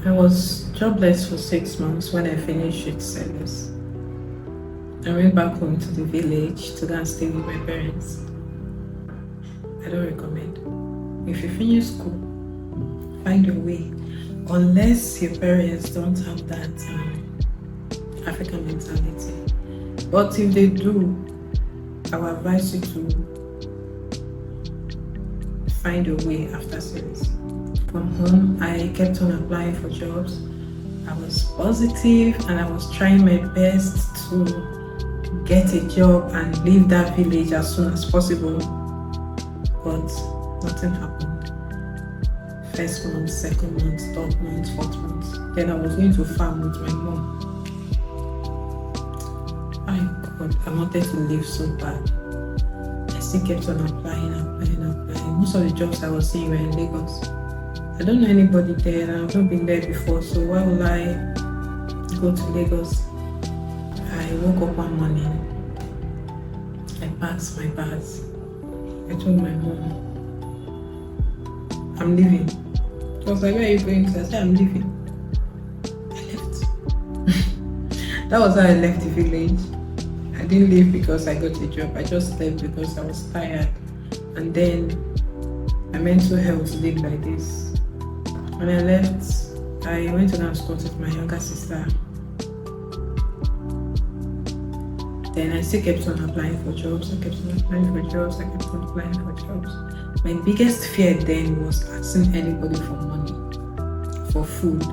I was jobless for 6 months when I finished with service. I went back home to the village to go and stay with my parents. I don't recommend. If you finish school, find your way. Unless your parents don't have that African mentality. But if they do, I would advise you to find your way after service. From home, I kept on applying for jobs. I was positive and I was trying my best to get a job and leave that village as soon as possible. But nothing happened. First month, second month, third month, fourth month. Then I was going to farm with my mom. I wanted to leave so bad. I still kept on applying. Most of the jobs I was seeing were in Lagos. I don't know anybody there and I've not been there before, so why would I go to Lagos? I woke up one morning, I packed my bags. I told my mom, I'm leaving. She was like, where are you going to? I said, I'm leaving. I left. That was how I left the village. I didn't leave because I got a job. I just left because I was tired. And then my mental health did like this. When I left, I went to dance court with my younger sister. Then I still kept on applying for jobs. I kept on applying for jobs. My biggest fear then was asking anybody for money, for food.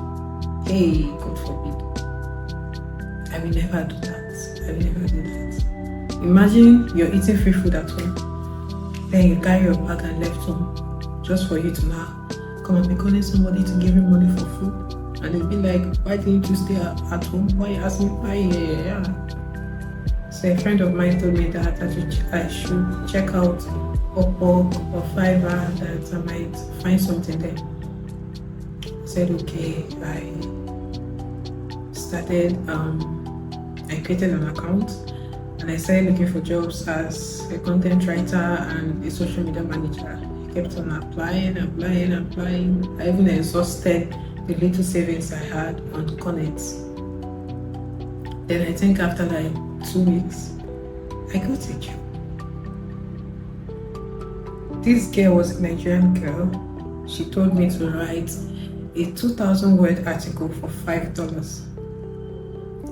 Hey, God forbid. I will never do that. Imagine you're eating free food at home. Then you carry your bag and left home just for you to now come and be calling somebody to give you money for food. And they'll be like, why didn't you stay at home? Why you ask me? Yeah. So a friend of mine told me that I should check out Purrple or Fiverr, that I might find something there. I said okay. I created an account and I started looking for jobs as a content writer and a social media manager. I kept on applying. I even exhausted the little savings I had on Connect. Then I think after like 2 weeks, I got a job. This girl was a Nigerian girl. She told me to write a 2,000 word article for $5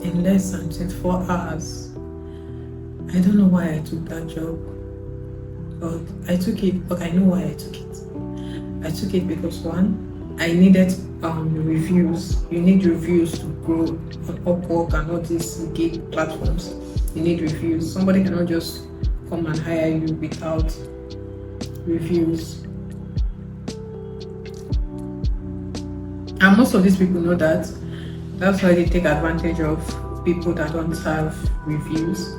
in less than 24 hours. I don't know why I took that job, but I took it. But I know why I took it. I took it because one, I needed reviews. You need reviews to grow on Upwork and all these gig platforms. You need reviews. Somebody cannot just come and hire you without reviews. And most of these people know that. That's why they take advantage of people that don't have reviews.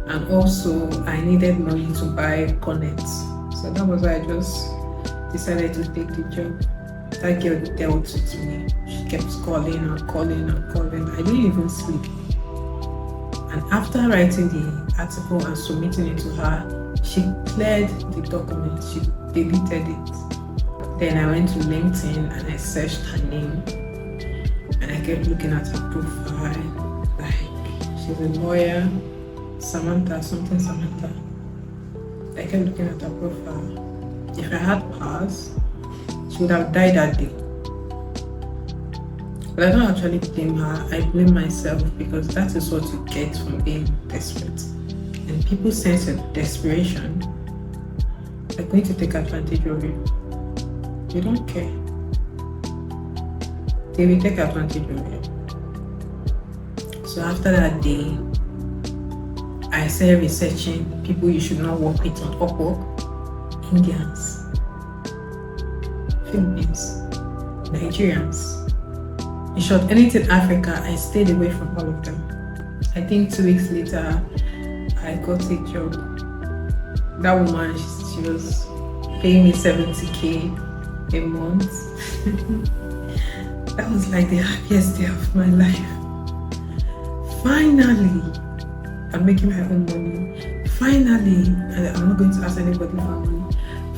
And also, I needed money to buy Connect. So that was why I just decided to take the job. That girl dealt with me. She kept calling. I didn't even sleep. And after writing the article and submitting it to her, she cleared the document. She deleted it. Then I went to LinkedIn and I searched her name. And I kept looking at her profile. Like, she's a lawyer, Samantha. I kept looking at her profile. If I had powers, she would have died that day. But I don't actually blame her. I blame myself because that is what you get from being desperate. And people sense your desperation. They're going to take advantage of you. You don't care. They will take advantage of you. So after that day, I started researching people you should not work with on Upwork. Indians, Philippines, Nigerians. In short, anything Africa, I stayed away from all of them. I think 2 weeks later, I got a job. That woman, she was paying me 70K a month. That was like the happiest day of my life. Finally, I'm making my own money. Finally, I'm not going to ask anybody for money.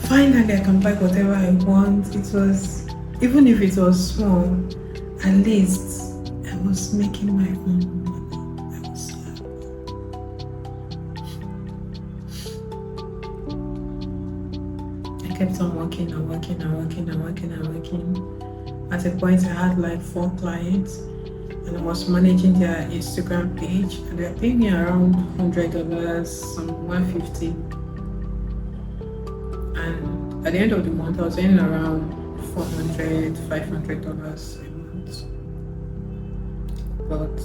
Finally, I can buy whatever I want. It was, even if it was small, At least I was making my own money. I was happy. I kept on working and working and working and working and working. At a point, I had like 4 clients, and I was managing their Instagram page, and they were paying me around $100, some $150. And at the end of the month, I was earning around $400, $500 a month. But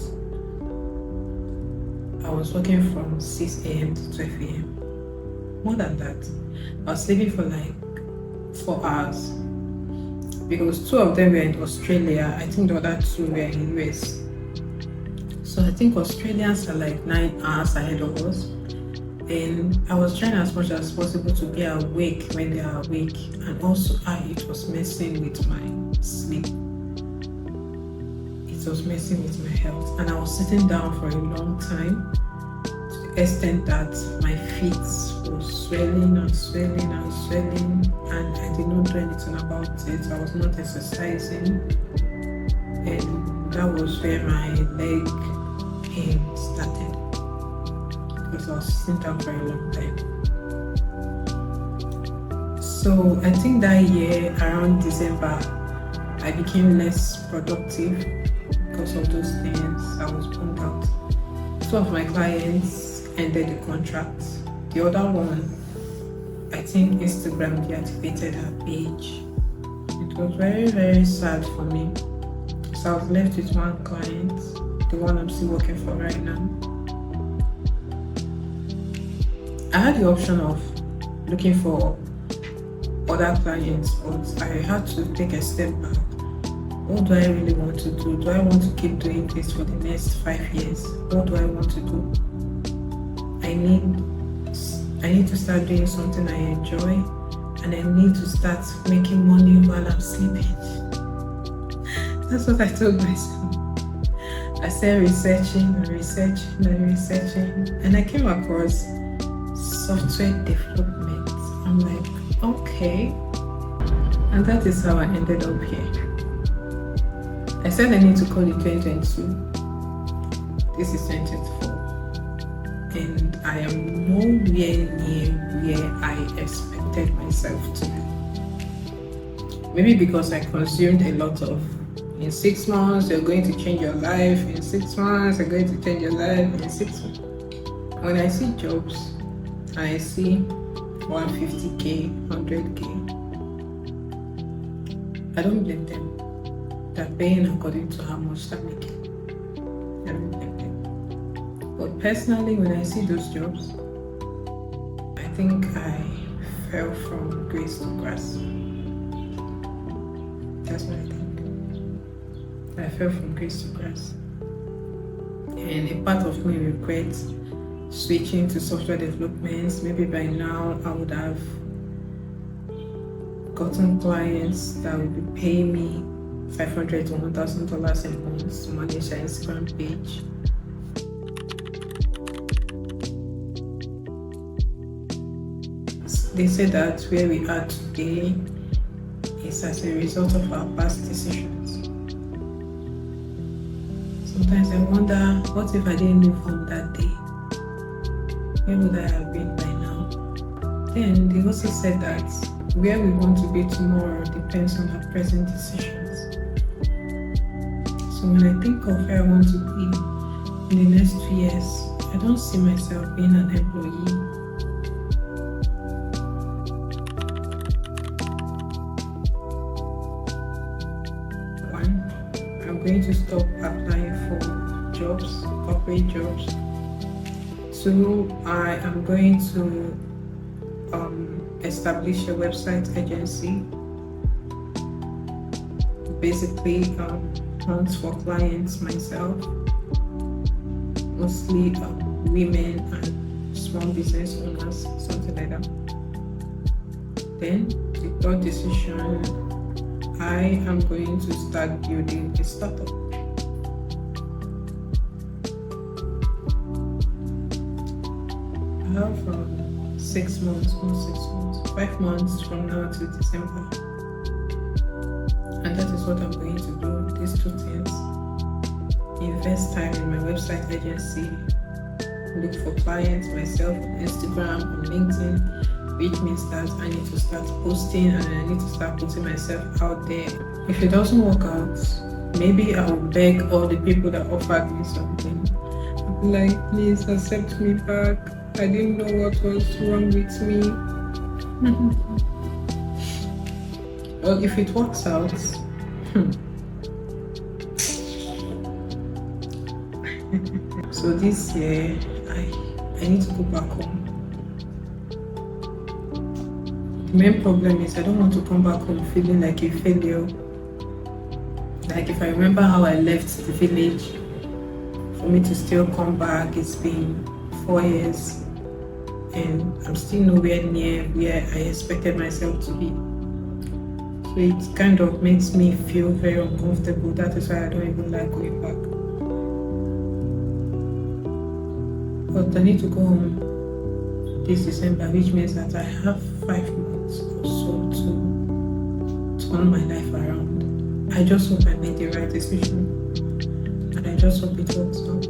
I was working from 6 a.m. to 12 a.m. More than that. I was sleeping for like 4 hours because 2 of them were in Australia. I think the other 2 were in US. So I think Australians are like 9 hours ahead of us. And I was trying as much as possible to be awake when they are awake. And also it was messing with my sleep. It was messing with my health. And I was sitting down for a long time, to the extent that my feet was swelling and swelling and swelling, and I did not do anything about it. I was not exercising, and that was where my leg pain started, because I was sitting down for a long time. So I think that year, around December, I became less productive because of those things. I was burned out. 2 of my clients ended the contract. The other one, I think Instagram deactivated her page. It was very, very sad for me. So I was left with 1 client, the one I'm still working for right now. I had the option of looking for other clients, but I had to take a step back. What do I really want to do? Do I want to keep doing this for the next 5 years? What do I want to do? I need to start doing something I enjoy, and I need to start making money while I'm sleeping. That's what I told myself. I started researching and researching, and I came across software development. I'm like, okay. And that is how I ended up here. I said I need to call it 2022. This is 2024. And I am nowhere near where I expected myself to be. Maybe because I consumed a lot of, in 6 months, you're going to change your life. In 6 months, you're going to change your life. In 6 months. When I see jobs, I see 150K, 100K. I don't blame them. They're paying according to how much they're making. I don't blame them. But personally, when I see those jobs, I think I fell from grace to grass. That's what I think. I fell from grace to grass. And a part of me regrets switching to software development. Maybe by now I would have gotten clients that would be paying me $500 to $1,000 a month to manage their Instagram page. They say that where we are today is as a result of our past decisions. Sometimes I wonder, what if I didn't live on that day? Where would I have been by now? Then they also said that where we want to be tomorrow depends on our present decisions. So when I think of where I want to be in the next 2 years, I don't see myself being an employee. One, I'm going to stop applying for jobs, corporate jobs. 2, I am going to establish a website agency. Basically, hunt for clients myself, mostly women and small business owners, something like that. Then, the 3rd decision, I am going to start building a startup. I have 6 months, 5 months from now to December. And that is what I'm going to do. these two things: invest time in my website agency, look for clients myself on Instagram, on LinkedIn, which means that I need to start posting and I need to start putting myself out there. If it doesn't work out, maybe I will beg all the people that offered me something. I'll be like, please accept me back. I didn't know what was wrong with me. Well, if it works out, so this year I need to go back home. The main problem is I don't want to come back home feeling like a failure. Like if I remember how I left the village, for me to still come back, it's been 4 years and I'm still nowhere near where I expected myself to be. So it kind of makes me feel very uncomfortable. That is why I don't even like going back. But I need to go home this December, which means that I have 5 months or so to turn my life around. I just hope I made the right decision and I just hope it works out.